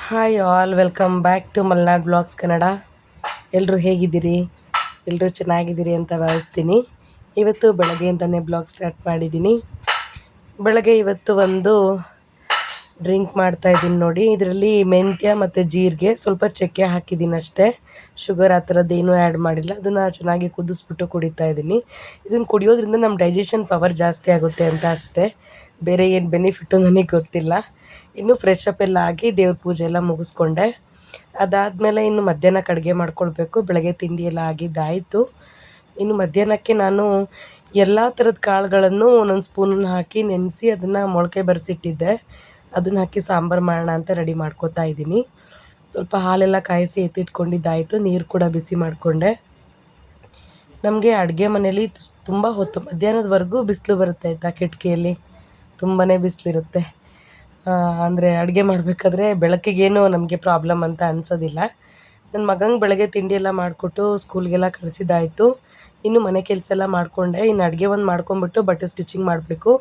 Hi all, welcome back to Malnad blogs Kannada. ಎಲ್ಲರೂ ಹೇಗಿದ್ದೀರಿ? ಎಲ್ಲರೂ ಚೆನ್ನಾಗಿದ್ದೀರಿ ಅಂತ ಭಾವಿಸ್ತೀನಿ. ಇವತ್ತು ಬೆಳಗ್ಗೆಯಿಂದನೇ ಬ್ಲಾಗ್ ಸ್ಟಾರ್ಟ್ ಮಾಡಿದ್ದೀನಿ. ಬೆಳಗ್ಗೆ ಇವತ್ತು ಒಂದು ಡ್ರಿಂಕ್ ಮಾಡ್ತಾಯಿದ್ದೀನಿ ನೋಡಿ. ಇದರಲ್ಲಿ ಮೆಂತ್ಯ ಮತ್ತು ಜೀರಿಗೆ, ಸ್ವಲ್ಪ ಚಕ್ಕೆ ಹಾಕಿದ್ದೀನಿ ಅಷ್ಟೇ. ಶುಗರ್ ಆ ಥರದ್ದೇನೂ ಆ್ಯಡ್ ಮಾಡಿಲ್ಲ. ಅದನ್ನು ಚೆನ್ನಾಗಿ ಕುದಿಸ್ಬಿಟ್ಟು ಕುಡಿತಾ ಇದ್ದೀನಿ. ಇದನ್ನು ಕುಡಿಯೋದ್ರಿಂದ ನಮ್ಮ ಡೈಜೆಷನ್ ಪವರ್ ಜಾಸ್ತಿ ಆಗುತ್ತೆ ಅಂತ ಅಷ್ಟೇ, ಬೇರೆ ಏನು ಬೆನಿಫಿಟ್ಟು ನನಗೆ ಗೊತ್ತಿಲ್ಲ. ಇನ್ನು ಫ್ರೆಶ್ ಅಪ್ ಎಲ್ಲ ಆಗಿ ದೇವ್ರ ಪೂಜೆ ಎಲ್ಲ ಮುಗಿಸ್ಕೊಂಡೆ. ಅದಾದಮೇಲೆ ಇನ್ನು ಮಧ್ಯಾಹ್ನಕ್ಕೆ ಅಡುಗೆ ಮಾಡ್ಕೊಳ್ಬೇಕು. ಬೆಳಗ್ಗೆ ತಿಂಡಿ ಎಲ್ಲ ಆಗಿದ್ದಾಯಿತು. ಇನ್ನು ಮಧ್ಯಾಹ್ನಕ್ಕೆ ನಾನು ಎಲ್ಲ ಥರದ ಕಾಳುಗಳನ್ನು ಒಂದೊಂದು ಸ್ಪೂನನ್ನು ಹಾಕಿ ನೆನೆಸಿ ಅದನ್ನು ಮೊಳಕೆ ಬರೆಸಿಟ್ಟಿದ್ದೆ. ಅದನ್ನು ಹಾಕಿ ಸಾಂಬಾರು ಮಾಡೋಣ ಅಂತ ರೆಡಿ ಮಾಡ್ಕೋತಾ ಇದ್ದೀನಿ. ಸ್ವಲ್ಪ ಹಾಲೆಲ್ಲ ಕಾಯಿಸಿ ಎತ್ತಿಟ್ಕೊಂಡಿದ್ದಾಯಿತು. ನೀರು ಕೂಡ ಬಿಸಿ ಮಾಡಿಕೊಂಡೆ. ನಮಗೆ ಅಡುಗೆ ಮನೇಲಿ ತುಂಬ ಹೊತ್ತು ಮಧ್ಯಾಹ್ನದವರೆಗೂ ಬಿಸಿಲು ಬರುತ್ತೆ ಆಯಿತಾ. ಕಿಟಕಿಯಲ್ಲಿ ತುಂಬಾ ಬಿಸಿಲಿರುತ್ತೆ. ಅಂದರೆ ಅಡುಗೆ ಮಾಡಬೇಕಾದ್ರೆ ಬೆಳಕಿಗೇನು ನಮಗೆ ಪ್ರಾಬ್ಲಮ್ ಅಂತ ಅನಿಸೋದಿಲ್ಲ. ನನ್ನ ಮಗಂಗೆ ಬೆಳಗ್ಗೆ ತಿಂಡಿ ಎಲ್ಲ ಮಾಡಿಕೊಟ್ಟು ಸ್ಕೂಲ್ಗೆಲ್ಲ ಕಳಿಸಿದ್ದಾಯಿತು. ಇನ್ನು ಮನೆ ಕೆಲಸ ಎಲ್ಲ ಮಾಡಿಕೊಂಡೆ. ಇನ್ನು ಅಡುಗೆ ಒಂದು ಮಾಡ್ಕೊಂಬಿಟ್ಟು ಬಟ್ಟೆ ಸ್ಟಿಚಿಂಗ್ ಮಾಡಬೇಕು,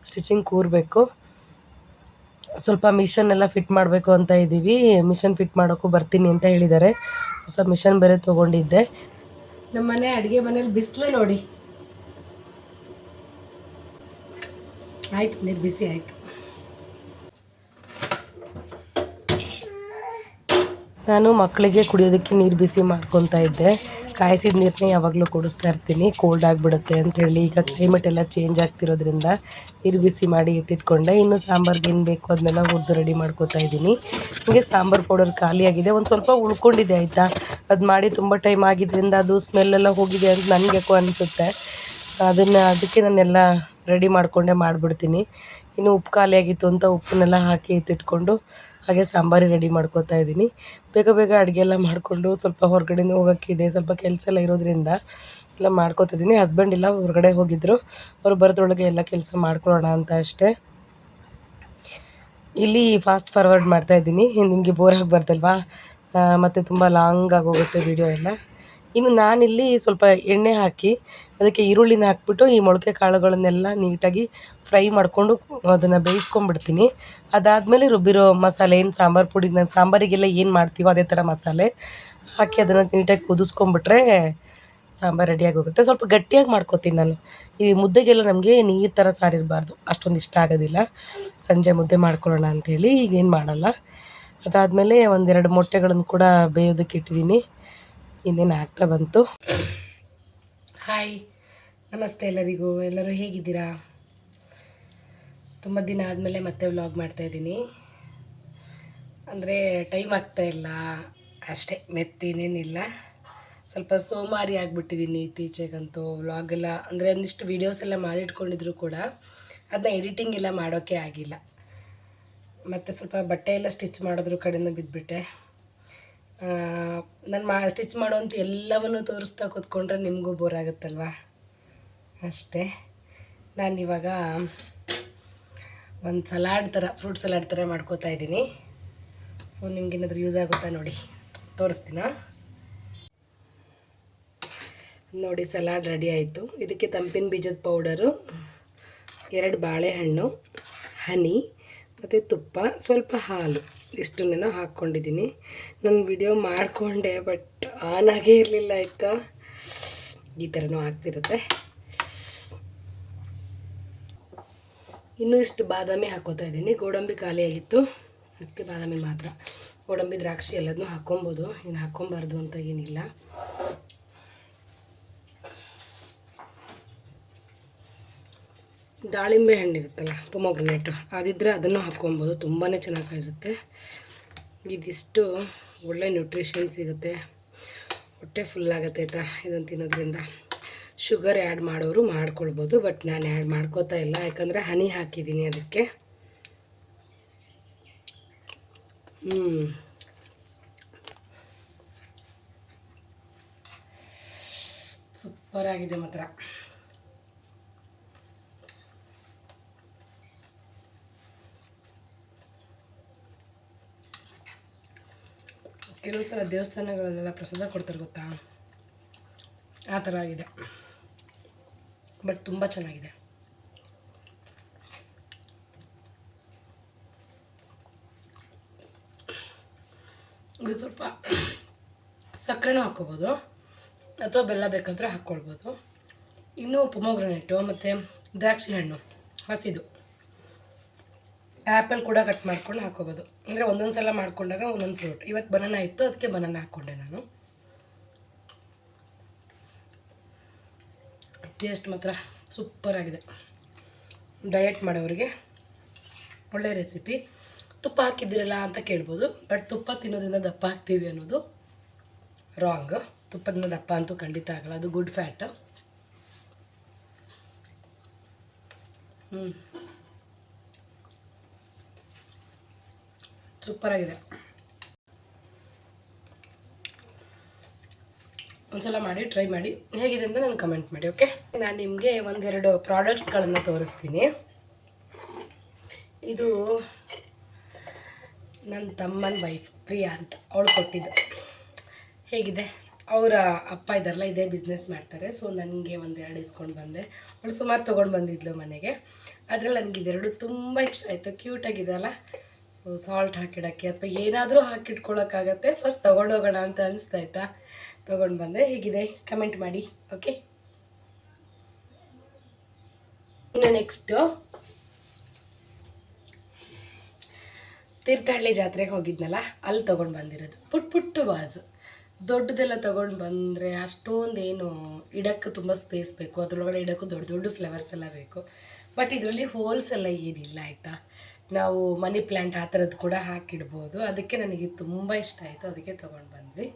ಸ್ಟಿಚಿಂಗ್ ಕೂರಬೇಕು. ಸ್ವಲ್ಪ ಮಿಷನ್ ಎಲ್ಲ ಫಿಟ್ ಮಾಡಬೇಕು ಅಂತ ಇದ್ದೀವಿ. ಮಿಷನ್ ಫಿಟ್ ಮಾಡೋಕ್ಕೂ ಬರ್ತೀನಿ ಅಂತ ಹೇಳಿದ್ದಾರೆ. ಹೊಸ ಮಿಷನ್ ಬೇರೆ ತೊಗೊಂಡಿದ್ದೆ. ನಮ್ಮ ಮನೆ ಅಡುಗೆ ಮನೇಲಿ ಬಿಸಿಲು ನೋಡಿ. ಆಯ್ತು, ನೀರು ಬಿಸಿ ಆಯಿತು. ನಾನು ಮಕ್ಕಳಿಗೆ ಕುಡಿಯೋದಕ್ಕೆ ನೀರು ಬಿಸಿ ಮಾಡ್ಕೊತಾ ಇದ್ದೆ. ಕಾಯಿಸಿದ ನೀರನ್ನೇ ಯಾವಾಗಲೂ ಕುಡಿಸ್ತಾ ಇರ್ತೀನಿ, ಕೋಲ್ಡ್ ಆಗಿಬಿಡುತ್ತೆ ಅಂಥೇಳಿ. ಈಗ ಕ್ಲೈಮೇಟ್ ಎಲ್ಲ ಚೇಂಜ್ ಆಗ್ತಿರೋದ್ರಿಂದ ನೀರು ಬಿಸಿ ಮಾಡಿ ಎತ್ತಿಟ್ಕೊಂಡೆ. ಇನ್ನು ಸಾಂಬಾರ್ಗೆ ಏನು ಬೇಕು ಅದನ್ನೆಲ್ಲ ಹುರಿದು ರೆಡಿ ಮಾಡ್ಕೋತಾ ಇದ್ದೀನಿ. ಹೀಗೆ ಸಾಂಬಾರು ಪೌಡರ್ ಖಾಲಿಯಾಗಿದೆ. ಒಂದು ಸ್ವಲ್ಪ ಉಳ್ಕೊಂಡಿದೆ ಆಯಿತಾ. ಅದು ಮಾಡಿ ತುಂಬ ಟೈಮ್ ಆಗಿದ್ದರಿಂದ ಅದು ಸ್ಮೆಲ್ಲೆಲ್ಲ ಹೋಗಿದೆ ಅಂತ ನನಗೆ ಯಾಕೋ ಅನಿಸುತ್ತೆ. ಅದಕ್ಕೆ ನಾನೆಲ್ಲ ರೆಡಿ ಮಾಡಿಕೊಂಡೇ ಮಾಡಿಬಿಡ್ತೀನಿ. ಇನ್ನು ಉಪ್ಪು ಖಾಲಿಯಾಗಿತ್ತು ಅಂತ ಉಪ್ಪನ್ನೆಲ್ಲ ಹಾಕಿ ಎತ್ತಿಟ್ಕೊಂಡು ಹಾಗೆ ಸಾಂಬಾರಿಗೆ ರೆಡಿ ಮಾಡ್ಕೋತಾ ಇದ್ದೀನಿ. ಬೇಗ ಬೇಗ ಅಡುಗೆ ಎಲ್ಲ ಮಾಡಿಕೊಂಡು ಸ್ವಲ್ಪ ಹೊರಗಡೆನೇ ಹೋಗೋಕ್ಕಿದೆ, ಸ್ವಲ್ಪ ಕೆಲಸ ಎಲ್ಲ ಇರೋದ್ರಿಂದ ಎಲ್ಲ ಮಾಡ್ಕೋತಿದ್ದೀನಿ. ಹಸ್ಬೆಂಡ್ ಇಲ್ಲ, ಹೊರಗಡೆ ಹೋಗಿದ್ದರು. ಅವ್ರು ಬರೋದ್ರೊಳಗೆ ಎಲ್ಲ ಕೆಲಸ ಮಾಡ್ಕೊಳ್ಳೋಣ ಅಂತ ಅಷ್ಟೇ. ಇಲ್ಲಿ ಫಾಸ್ಟ್ ಫಾರ್ವರ್ಡ್ ಮಾಡ್ತಾಯಿದ್ದೀನಿ, ನಿಮಗೆ ಬೋರ್ ಆಗಬಾರ್ದಲ್ವಾ, ಮತ್ತು ತುಂಬ ಲಾಂಗ್ ಆಗೋಗುತ್ತೆ ವಿಡಿಯೋ ಎಲ್ಲ. ಇನ್ನು ನಾನಿಲ್ಲಿ ಸ್ವಲ್ಪ ಎಣ್ಣೆ ಹಾಕಿ ಅದಕ್ಕೆ ಈರುಳ್ಳಿನ ಹಾಕ್ಬಿಟ್ಟು ಈ ಮೊಳಕೆ ಕಾಳುಗಳನ್ನೆಲ್ಲ ನೀಟಾಗಿ ಫ್ರೈ ಮಾಡಿಕೊಂಡು ಅದನ್ನು ಬೇಯಿಸ್ಕೊಂಡ್ಬಿಡ್ತೀನಿ. ಅದಾದಮೇಲೆ ರುಬ್ಬಿರೋ ಮಸಾಲೆ, ಏನು ಸಾಂಬಾರು ಪುಡಿ, ನಾನು ಸಾಂಬಾರಿಗೆಲ್ಲ ಏನು ಮಾಡ್ತೀವೋ ಅದೇ ಥರ ಮಸಾಲೆ ಹಾಕಿ ಅದನ್ನು ನೀಟಾಗಿ ಕುದಿಸ್ಕೊಂಡ್ಬಿಟ್ರೆ ಸಾಂಬಾರು ರೆಡಿಯಾಗಿ ಹೋಗುತ್ತೆ. ಸ್ವಲ್ಪ ಗಟ್ಟಿಯಾಗಿ ಮಾಡ್ಕೋತೀನಿ ನಾನು. ಈ ಮುದ್ದೆಗೆಲ್ಲ ನಮಗೆ ನೀರು ಥರ ಸಾರಿರಬಾರ್ದು, ಅಷ್ಟೊಂದು ಇಷ್ಟ ಆಗೋದಿಲ್ಲ. ಸಂಜೆ ಮುದ್ದೆ ಮಾಡ್ಕೊಳ್ಳೋಣ ಅಂಥೇಳಿ ಈಗೇನು ಮಾಡಲ್ಲ. ಅದಾದಮೇಲೆ ಒಂದೆರಡು ಮೊಟ್ಟೆಗಳನ್ನು ಕೂಡ ಬೇಯೋದಕ್ಕೆ ಇಟ್ಟಿದ್ದೀನಿ. ಇನ್ನೇನು ಆಗ್ತಾ ಬಂತು. ಹಾಯ್, ನಮಸ್ತೆ ಎಲ್ಲರಿಗೂ. ಎಲ್ಲರೂ ಹೇಗಿದ್ದೀರಾ? ತುಂಬ ದಿನ ಆದಮೇಲೆ ಮತ್ತೆ ವ್ಲಾಗ್ ಮಾಡ್ತಾಯಿದ್ದೀನಿ. ಅಂದರೆ ಟೈಮ್ ಆಗ್ತಾಯಿಲ್ಲ ಅಷ್ಟೇ, ಮೆತ್ತೇನೇನಿಲ್ಲ. ಸ್ವಲ್ಪ ಸೋಮಾರಿ ಆಗಿಬಿಟ್ಟಿದ್ದೀನಿ ಇತ್ತೀಚೆಗಂತೂ. ವ್ಲಾಗೆಲ್ಲ ಅಂದರೆ ಒಂದಿಷ್ಟು ವೀಡಿಯೋಸ್ ಎಲ್ಲ ಮಾಡಿಟ್ಕೊಂಡಿದ್ರು ಕೂಡ ಅದನ್ನ ಎಡಿಟಿಂಗ್ ಎಲ್ಲ ಮಾಡೋಕ್ಕೆ ಆಗಿಲ್ಲ. ಮತ್ತು ಸ್ವಲ್ಪ ಬಟ್ಟೆ ಎಲ್ಲ ಸ್ಟಿಚ್ ಮಾಡೋದ್ರ ಕಡೆನೂ ಬಿದ್ದುಬಿಟ್ಟೆ. ನಾನು ಸ್ಟಿಚ್ ಮಾಡೋವಂಥ ಎಲ್ಲವನ್ನೂ ತೋರಿಸ್ತಾ ಕೂತ್ಕೊಂಡ್ರೆ ನಿಮಗೂ ಬೋರ್ ಆಗುತ್ತಲ್ವ, ಅಷ್ಟೇ. ನಾನಿವಾಗ ಒಂದು ಸಲಾಡ್ ಥರ, ಫ್ರೂಟ್ ಸಲಾಡ್ ಥರ ಮಾಡ್ಕೋತಾ ಇದ್ದೀನಿ. ಸೊ ನಿಮ್ಗೇನಾದರೂ ಯೂಸ್ ಆಗುತ್ತಾ ನೋಡಿ, ತೋರಿಸ್ತೀನಾ ನೋಡಿ. ಸಲಾಡ್ ರೆಡಿ ಆಯಿತು. ಇದಕ್ಕೆ ತಂಪಿನ ಬೀಜದ ಪೌಡರು, 2 ಬಾಳೆಹಣ್ಣು, ಹನಿ ಮತ್ತು ತುಪ್ಪ, ಸ್ವಲ್ಪ ಹಾಲು, ಇಷ್ಟನ್ನೇನೋ ಹಾಕ್ಕೊಂಡಿದ್ದೀನಿ. ನಾನು ವಿಡಿಯೋ ಮಾಡಿಕೊಂಡೆ, ಬಟ್ ಆನ್ ಆಗೇ ಇರಲಿಲ್ಲ ಆಯಿತಾ. ಈ ಥರನೂ ಆಗ್ತಿರುತ್ತೆ. ಇನ್ನೂ ಇಷ್ಟು ಬಾದಾಮಿ ಹಾಕ್ಕೋತಾ ಇದ್ದೀನಿ. ಗೋಡಂಬಿ ಖಾಲಿಯಾಗಿತ್ತು, ಅದಕ್ಕೆ ಬಾದಾಮಿ ಮಾತ್ರ. ಗೋಡಂಬಿ, ದ್ರಾಕ್ಷಿ ಎಲ್ಲದನ್ನೂ ಹಾಕ್ಕೊಬೋದು, ಏನು ಹಾಕ್ಕೊಬಾರ್ದು ಅಂತ ಏನಿಲ್ಲ. ದಾಳಿಂಬೆ ಹಣ್ಣು ಇರುತ್ತಲ್ಲ, ಪೊಮೊಗ್ರನೇಟು, ಅದಿದ್ದರೆ ಅದನ್ನು ಹಾಕ್ಕೊಬೋದು, ತುಂಬಾ ಚೆನ್ನಾಗಿರುತ್ತೆ. ಇದಿಷ್ಟು ಒಳ್ಳೆ ನ್ಯೂಟ್ರಿಷನ್ ಸಿಗುತ್ತೆ, ಹೊಟ್ಟೆ ಫುಲ್ಲಾಗತ್ತೆ ಆಯಿತಾ ಇದನ್ನು ತಿನ್ನೋದ್ರಿಂದ. ಶುಗರ್ ಆ್ಯಡ್ ಮಾಡೋರು ಮಾಡ್ಕೊಳ್ಬೋದು, ಬಟ್ ನಾನು ಆ್ಯಡ್ ಮಾಡ್ಕೋತಾ ಇಲ್ಲ, ಯಾಕಂದರೆ ಹನಿ ಹಾಕಿದ್ದೀನಿ ಅದಕ್ಕೆ. ಸೂಪರಾಗಿದೆ ಮಾತ್ರ. ಕೆಲವು ಸಲ ದೇವಸ್ಥಾನಗಳಲ್ಲೆಲ್ಲ ಪ್ರಸಾದ ಕೊಡ್ತಾರೆ ಗೊತ್ತಾ, ಆ ಥರ ಆಗಿದೆ, ಬಟ್ ತುಂಬ ಚೆನ್ನಾಗಿದೆ. ಇದು ಸ್ವಲ್ಪ ಸಕ್ಕರೆನೂ ಹಾಕ್ಕೋಬೋದು ಅಥವಾ ಬೆಲ್ಲ ಬೇಕಾದರೆ ಹಾಕ್ಕೊಳ್ಬೋದು. ಇನ್ನೂ ಪೊಮೊಗ್ರನೇಟು ಮತ್ತು ದ್ರಾಕ್ಷಿ ಹಣ್ಣು ಹಸಿದು, ಆ್ಯಪಲ್ ಕೂಡ ಕಟ್ ಮಾಡ್ಕೊಂಡು ಹಾಕ್ಕೋಬೋದು. ಅಂದರೆ ಒಂದೊಂದು ಸಲ ಮಾಡ್ಕೊಂಡಾಗ ಒಂದೊಂದು ಫ್ರೂಟ್. ಇವತ್ತು ಬನಾನ ಇತ್ತು, ಅದಕ್ಕೆ ಬನಾನ ಹಾಕ್ಕೊಂಡೆ ನಾನು. ಟೇಸ್ಟ್ ಮಾತ್ರ ಸೂಪರಾಗಿದೆ. ಡಯಟ್ ಮಾಡೋರಿಗೆ ಒಳ್ಳೆ ರೆಸಿಪಿ. ತುಪ್ಪ ಹಾಕಿದ್ದೀರಲ್ಲ ಅಂತ ಕೇಳ್ಬೋದು, ಬಟ್ ತುಪ್ಪ ತಿನ್ನೋದ್ರಿಂದ ದಪ್ಪ ಹಾಕ್ತೀವಿ ಅನ್ನೋದು ರಾಂಗ್. ತುಪ್ಪದಿಂದ ದಪ್ಪ ಅಂತೂ ಖಂಡಿತ ಆಗಲ್ಲ, ಅದು ಗುಡ್ ಫ್ಯಾಟ್. ಸೂಪರಾಗಿದೆ. ಒಂದ್ಸಲ ಮಾಡಿ ಟ್ರೈ ಮಾಡಿ, ಹೇಗಿದೆ ಅಂತ ನಾನು ಕಮೆಂಟ್ ಮಾಡಿ. ಓಕೆ, ನಾನು ನಿಮಗೆ ಒಂದೆರಡು ಪ್ರಾಡಕ್ಟ್ಸ್ಗಳನ್ನು ತೋರಿಸ್ತೀನಿ. ಇದು ನನ್ನ ತಮ್ಮನ ವೈಫ್ ಪ್ರಿಯಾ ಅಂತ, ಅವಳು ಕೊಟ್ಟಿದ್ದು. ಹೇಗಿದೆ, ಅವರ ಅಪ್ಪ ಇದ್ದಾರಲ್ಲ ಇದೇ ಬಿಸ್ನೆಸ್ ಮಾಡ್ತಾರೆ. ಸೊ ನನಗೆ ಒಂದೆರಡು ಇಸ್ಕೊಂಡು ಬಂದೆ. ಅವಳು ಸುಮಾರು ತೊಗೊಂಡು ಬಂದಿದ್ಲು ಮನೆಗೆ. ಅದರಲ್ಲಿ ನನಗೆ ಇದೆರಡು ತುಂಬ ಇಷ್ಟ ಆಯಿತು. ಕ್ಯೂಟಾಗಿದೆ ಅಲ್ಲ. ಸೊ ಸಾಲ್ಟ್ ಹಾಕಿಡೋಕ್ಕೆ ಅಥವಾ ಏನಾದರೂ ಹಾಕಿಟ್ಕೊಳ್ಳೋಕ್ಕಾಗತ್ತೆ. ಫಸ್ಟ್ ತೊಗೊಂಡೋಗೋಣ ಅಂತ ಅನಿಸ್ತಾಯ್ತಾ, ತೊಗೊಂಡು ಬಂದೆ. ಹೇಗಿದೆ ಕಮೆಂಟ್ ಮಾಡಿ. ಓಕೆ, ಇನ್ನು ನೆಕ್ಸ್ಟು ತೀರ್ಥಹಳ್ಳಿ ಜಾತ್ರೆಗೆ ಹೋಗಿದ್ನಲ್ಲ, ಅಲ್ಲಿ ತೊಗೊಂಡು ಬಂದಿರೋದು ಪುಟ್ಟು ವಾಜು. ದೊಡ್ಡದೆಲ್ಲ ತೊಗೊಂಡು ಬಂದರೆ ಅಷ್ಟೊಂದೇನು ಇಡೋಕ್ಕೆ ತುಂಬ ಸ್ಪೇಸ್ ಬೇಕು, ಅದರೊಳಗಡೆ ಇಡೋಕ್ಕೂ ದೊಡ್ಡ ದೊಡ್ಡ ಫ್ಲವರ್ಸ್ ಎಲ್ಲ ಬೇಕು. ಬಟ್ ಇದರಲ್ಲಿ ಹೋಲ್ಸ್ ಎಲ್ಲ ಏನಿಲ್ಲ ಆಯಿತಾ. ನಾವು ಮನಿ ಪ್ಲ್ಯಾಂಟ್ ಆ ಥರದ್ದು ಕೂಡ ಹಾಕಿಡ್ಬೋದು. ಅದಕ್ಕೆ ನನಗೆ ತುಂಬ ಇಷ್ಟ ಆಯಿತು, ಅದಕ್ಕೆ ತೊಗೊಂಡು ಬಂದ್ವಿ.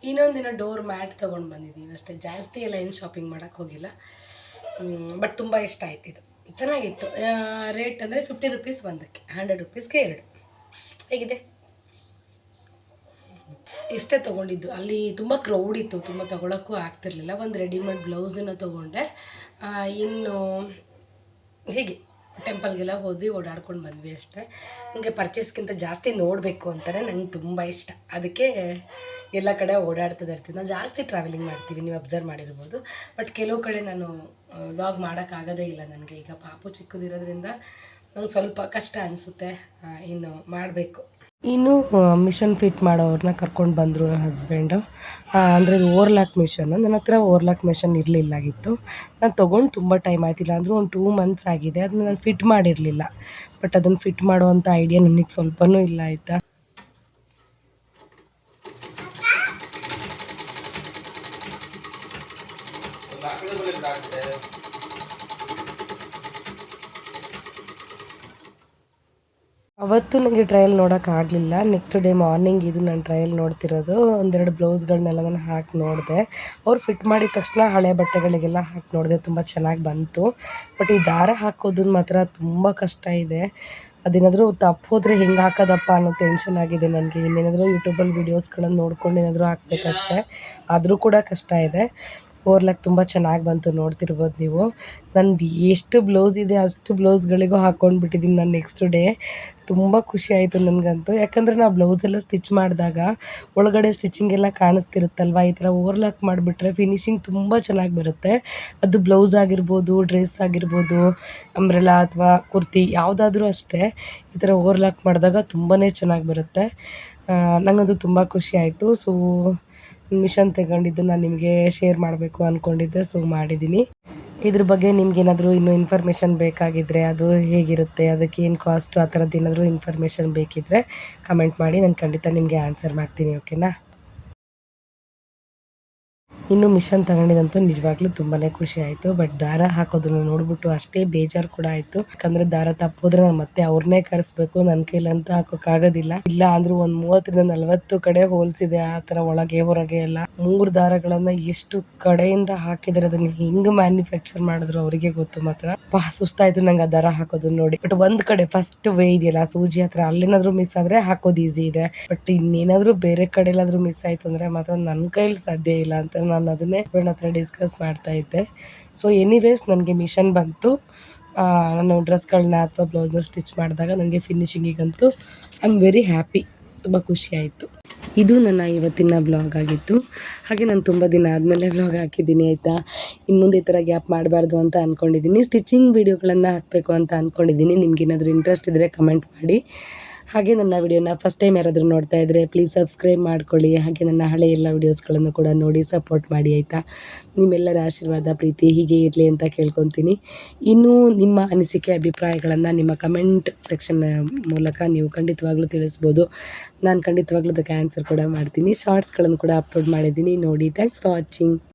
ಇನ್ನೊಂದಿನ ಡೋರ್ ಮ್ಯಾಟ್ ತೊಗೊಂಡು ಬಂದಿದ್ದೀವಿ ಅಷ್ಟೇ. ಜಾಸ್ತಿ ಎಲ್ಲ ಏನು ಶಾಪಿಂಗ್ ಮಾಡೋಕ್ಕೆ ಹೋಗಿಲ್ಲ. ಬಟ್ ತುಂಬ ಇಷ್ಟ ಆಯ್ತು. ಇದು ಚೆನ್ನಾಗಿತ್ತು. ರೇಟ್ ಅಂದರೆ 50 ರುಪೀಸ್ ಒಂದಕ್ಕೆ, 100 ರುಪೀಸ್ಗೆ 2. ಹೇಗಿದೆ, ಇಷ್ಟೇ ತೊಗೊಂಡಿದ್ದು. ಅಲ್ಲಿ ತುಂಬ ಕ್ರೌಡ್ ಇತ್ತು, ತುಂಬ ತೊಗೊಳಕ್ಕೂ ಆಗ್ತಿರ್ಲಿಲ್ಲ. ಒಂದು ರೆಡಿಮೇಡ್ ಬ್ಲೌಸನ್ನು ತೊಗೊಂಡೆ. ಇನ್ನು ಹೀಗೆ ಟೆಂಪಲ್ಗೆಲ್ಲ ಹೋದ್ವಿ, ಓಡಾಡ್ಕೊಂಡು ಬಂದ್ವಿ ಅಷ್ಟೇ. ನನಗೆ ಪರ್ಚೇಸ್ಗಿಂತ ಜಾಸ್ತಿ ನೋಡಬೇಕು ಅಂತಲೇ ನಂಗೆ ತುಂಬ ಇಷ್ಟ. ಅದಕ್ಕೆ ಎಲ್ಲ ಕಡೆ ಓಡಾಡ್ತದೆ ಇರ್ತೀನಿ. ನಾನು ಜಾಸ್ತಿ ಟ್ರಾವೆಲಿಂಗ್ ಮಾಡ್ತೀವಿ, ನೀವು ಅಬ್ಸರ್ವ್ ಮಾಡಿರ್ಬೋದು. ಬಟ್ ಕೆಲವು ಕಡೆ ನಾನು ವ್ಲಾಗ್ ಮಾಡೋಕ್ಕಾಗೋದೇ ಇಲ್ಲ ನನಗೆ. ಈಗ ಪಾಪು ಚಿಕ್ಕದಿರೋದ್ರಿಂದ ನಂಗೆ ಸ್ವಲ್ಪ ಕಷ್ಟ ಅನಿಸುತ್ತೆ. ಇನ್ನು ಮಾಡಬೇಕು. ಇನ್ನು ಮಿಷನ್ ಫಿಟ್ ಮಾಡೋರನ್ನ ಕರ್ಕೊಂಡು ಬಂದರು ನನ್ನ ಹಸ್ಬೆಂಡು. ಅಂದರೆ ಇದು ಓವರ್ಲಾಕ್ ಮಿಷನ್ನು. ನನ್ನ ಹತ್ರ ಓವರ್ಲಾಕ್ ಮಿಷನ್ ಇರಲಿಲ್ಲಾಗಿತ್ತು. ನಾನು ತೊಗೊಂಡು ತುಂಬ ಟೈಮ್ ಆಯ್ತಿಲ್ಲ ಅಂದರೂ ಒಂದು 2 ಮಂತ್ಸ್ ಆಗಿದೆ. ಅದನ್ನ ನಾನು ಫಿಟ್ ಮಾಡಿರಲಿಲ್ಲ. ಬಟ್ ಅದನ್ನು ಫಿಟ್ ಮಾಡುವಂಥ ಐಡಿಯಾ ನನಗೆ ಸ್ವಲ್ಪನೂ ಇಲ್ಲ ಆಯಿತಾ. ಅವತ್ತು ನನಗೆ ಟ್ರಯಲ್ ನೋಡೋಕ್ಕಾಗಲಿಲ್ಲ. ನೆಕ್ಸ್ಟ್ ಡೇ ಮಾರ್ನಿಂಗ್ ಇದು ನಾನು ಟ್ರಯಲ್ ನೋಡ್ತಿರೋದು. ಒಂದೆರಡು ಬ್ಲೌಸ್ಗಳನ್ನೆಲ್ಲ ನಾನು ಹಾಕಿ ನೋಡಿದೆ. ಅವ್ರು ಫಿಟ್ ಮಾಡಿದ ತಕ್ಷಣ ಹಳೆ ಬಟ್ಟೆಗಳಿಗೆಲ್ಲ ಹಾಕಿ ನೋಡಿದೆ, ತುಂಬ ಚೆನ್ನಾಗಿ ಬಂತು. ಬಟ್ ಈ ದಾರ ಹಾಕೋದನ್ನ ಮಾತ್ರ ತುಂಬ ಕಷ್ಟ ಇದೆ. ಅದೇನಾದರೂ ತಪ್ಪು ಹೋದರೆ ಹೆಂಗೆ ಹಾಕೋದಪ್ಪ ಅನ್ನೋ ಟೆನ್ಷನ್ ಆಗಿದೆ ನನಗೆ. ಇನ್ನೇನಾದರೂ ಯೂಟ್ಯೂಬಲ್ಲಿ ವೀಡಿಯೋಸ್ಗಳನ್ನು ನೋಡ್ಕೊಂಡು ಏನಾದರೂ ಹಾಕಬೇಕಷ್ಟೇ, ಆದರೂ ಕೂಡ ಕಷ್ಟ ಇದೆ. ಓವರ್ಲಾಕ್ ತುಂಬ ಚೆನ್ನಾಗಿ ಬಂತು, ನೋಡ್ತಿರ್ಬೋದು ನೀವು. ನಂದು ಎಷ್ಟು ಬ್ಲೌಸ್ ಇದೆ ಅಷ್ಟು ಬ್ಲೌಸ್ಗಳಿಗೂ ಹಾಕ್ಕೊಂಡ್ಬಿಟ್ಟಿದ್ದೀನಿ ನಾನು ನೆಕ್ಸ್ಟ್ ಡೇ. ತುಂಬ ಖುಷಿ ಆಯಿತು ನನಗಂತೂ. ಯಾಕಂದರೆ ನಾವು ಬ್ಲೌಸೆಲ್ಲ ಸ್ಟಿಚ್ ಮಾಡಿದಾಗ ಒಳಗಡೆ ಸ್ಟಿಚಿಂಗೆಲ್ಲ ಕಾಣಿಸ್ತಿರುತ್ತಲ್ವ. ಈ ಥರ ಓವರ್ಲಾಕ್ ಮಾಡಿಬಿಟ್ರೆ ಫಿನಿಶಿಂಗ್ ತುಂಬ ಚೆನ್ನಾಗಿ ಬರುತ್ತೆ. ಅದು ಬ್ಲೌಸ್ ಆಗಿರ್ಬೋದು, ಡ್ರೆಸ್ ಆಗಿರ್ಬೋದು, ಅಂಬ್ರೆಲಾ ಅಥವಾ ಕುರ್ತಿ ಯಾವುದಾದ್ರೂ ಅಷ್ಟೇ. ಈ ಥರ ಓವರ್ಲಾಕ್ ಮಾಡಿದಾಗ ತುಂಬಾ ಚೆನ್ನಾಗಿ ಬರುತ್ತೆ. ನನಗಂತೂ ತುಂಬ ಖುಷಿ ಆಯಿತು. ಸೊ ಮಿಷನ್ ತಗೊಂಡಿದ್ದು ನಾನು ನಿಮಗೆ ಶೇರ್ ಮಾಡಬೇಕು ಅಂದ್ಕೊಂಡಿದ್ದೆ, ಸೊ ಮಾಡಿದ್ದೀನಿ. ಇದ್ರ ಬಗ್ಗೆ ನಿಮ್ಗೇನಾದರೂ ಇನ್ನೂ ಇನ್ಫಾರ್ಮೇಷನ್ ಬೇಕಾಗಿದ್ದರೆ, ಅದು ಹೇಗಿರುತ್ತೆ, ಅದಕ್ಕೆ ಏನು ಕಾಸ್ಟು, ಆ ಥರದ್ದು ಏನಾದರೂ ಇನ್ಫಾರ್ಮೇಷನ್ ಬೇಕಿದ್ದರೆ ಕಮೆಂಟ್ ಮಾಡಿ, ನಾನು ಖಂಡಿತ ನಿಮಗೆ ಆನ್ಸರ್ ಮಾಡ್ತೀನಿ. ಓಕೆನಾ. ಇನ್ನು ಮಿಷನ್ ತಗೊಂಡಿದ್ದಂತೂ ನಿಜವಾಗ್ಲೂ ತುಂಬಾ ಖುಷಿ ಆಯಿತು. ಬಟ್ ದಾರ ಹಾಕೋದನ್ನು ನೋಡಿಬಿಟ್ಟು ಅಷ್ಟೇ ಬೇಜಾರು ಕೂಡ ಆಯಿತು. ಯಾಕಂದರೆ ದಾರ ತಪ್ಪೋದ್ರೆ ನಾನು ಮತ್ತೆ ಅವ್ರನ್ನೇ ಕರೆಸ್ಬೇಕು, ನನ್ನ ಕೈಲಂತೂ ಹಾಕೋಕ್ಕಾಗೋದಿಲ್ಲ. ಇಲ್ಲ ಅಂದರೂ ಒಂದು 30-40 ಕಡೆ ಹೋಲ್ಸಿದೆ ಆ ಥರ, ಒಳಗೆ ಹೊರಗೆ ಎಲ್ಲ. 3 ದಾರಗಳನ್ನು ಎಷ್ಟು ಕಡೆಯಿಂದ ಹಾಕಿದರೆ ಅದನ್ನು ಹೆಂಗೆ ಮ್ಯಾನುಫ್ಯಾಕ್ಚರ್ ಮಾಡಿದ್ರು ಅವರಿಗೆ ಗೊತ್ತು. ಮಾತ್ರ ಸುಸ್ತಾಯಿತು ನಂಗೆ ಆ ದಾರ ಹಾಕೋದನ್ನ ನೋಡಿ. ಬಟ್ ಒಂದು ಕಡೆ ಫಸ್ಟ್ ವೇ ಇದೆಯಲ್ಲ ಸೂಜಿ ಹತ್ರ, ಅಲ್ಲೇನಾದರೂ ಮಿಸ್ ಆದರೆ ಹಾಕೋದು ಈಸಿ ಇದೆ. ಬಟ್ ಇನ್ನೇನಾದರೂ ಬೇರೆ ಕಡೆ ಎಲ್ಲಾದರೂ ಮಿಸ್ ಆಯಿತು ಅಂದರೆ ಮಾತ್ರ ನನ್ನ ಕೈಲಿ ಸಾಧ್ಯ ಇಲ್ಲ ಅಂತ ನಾನು ಅದನ್ನೇ ಹಸ್ಬೆಂಡ್ ಹತ್ರ ಡಿಸ್ಕಸ್ ಮಾಡ್ತಾ ಇದ್ದೆ. ಸೊ ಎನಿವೇಸ್ ನನಗೆ ಮಿಷನ್ ಬಂತು. ನಾನು ಡ್ರೆಸ್ಗಳನ್ನ ಅಥವಾ ಬ್ಲೌಸ್ನ ಸ್ಟಿಚ್ ಮಾಡಿದಾಗ ನನಗೆ ಫಿನಿಶಿಂಗಿಗಂತೂ ಐ ಆಮ್ ವೆರಿ ಹ್ಯಾಪಿ. ತುಂಬ ಖುಷಿ ಆಯಿತು. ಇದು ನನ್ನ ಇವತ್ತಿನ ಬ್ಲಾಗ್ ಆಗಿತ್ತು. ಹಾಗೆ ನಾನು ತುಂಬ ದಿನ ಆದಮೇಲೆ ಬ್ಲಾಗ್ ಹಾಕಿದ್ದೀನಿ ಆಯಿತಾ. ಇನ್ನು ಮುಂದೆ ಈ ಥರ ಗ್ಯಾಪ್ ಮಾಡಬಾರ್ದು ಅಂತ ಅಂದ್ಕೊಂಡಿದ್ದೀನಿ. ಸ್ಟಿಚಿಂಗ್ ವೀಡಿಯೋಗಳನ್ನು ಹಾಕಬೇಕು ಅಂತ ಅಂದ್ಕೊಂಡಿದ್ದೀನಿ. ನಿಮ್ಗೇನಾದರೂ ಇಂಟ್ರೆಸ್ಟ್ ಇದ್ದರೆ ಕಮೆಂಟ್ ಮಾಡಿ. ಹಾಗೆ ನನ್ನ ವಿಡಿಯೋನ ಫಸ್ಟ್ ಟೈಮ್ ಯಾರಾದರೂ ನೋಡ್ತಾ ಇದ್ದರೆ ಪ್ಲೀಸ್ ಸಬ್ಸ್ಕ್ರೈಬ್ ಮಾಡ್ಕೊಳ್ಳಿ. ಹಾಗೆ ನನ್ನ ಹಳೆ ಎಲ್ಲ ವಿಡಿಯೋಸ್ಗಳನ್ನು ಕೂಡ ನೋಡಿ ಸಪೋರ್ಟ್ ಮಾಡಿ ಆಯಿತಾ. ನಿಮ್ಮೆಲ್ಲರ ಆಶೀರ್ವಾದ ಪ್ರೀತಿ ಹೀಗೆ ಇರಲಿ ಅಂತ ಕೇಳ್ಕೊತೀನಿ. ಇನ್ನೂ ನಿಮ್ಮ ಅನಿಸಿಕೆ ಅಭಿಪ್ರಾಯಗಳನ್ನು ನಿಮ್ಮ ಕಮೆಂಟ್ ಸೆಕ್ಷನ್ ಮೂಲಕ ನೀವು ಖಂಡಿತವಾಗ್ಲೂ ತಿಳಿಸ್ಬೋದು. ನಾನು ಖಂಡಿತವಾಗ್ಲೂ ಅದಕ್ಕೆ ಆನ್ಸರ್ ಕೂಡ ಮಾಡ್ತೀನಿ. ಶಾರ್ಟ್ಸ್ಗಳನ್ನು ಕೂಡ ಅಪ್ಲೋಡ್ ಮಾಡಿದ್ದೀನಿ ನೋಡಿ. Thanks for watching.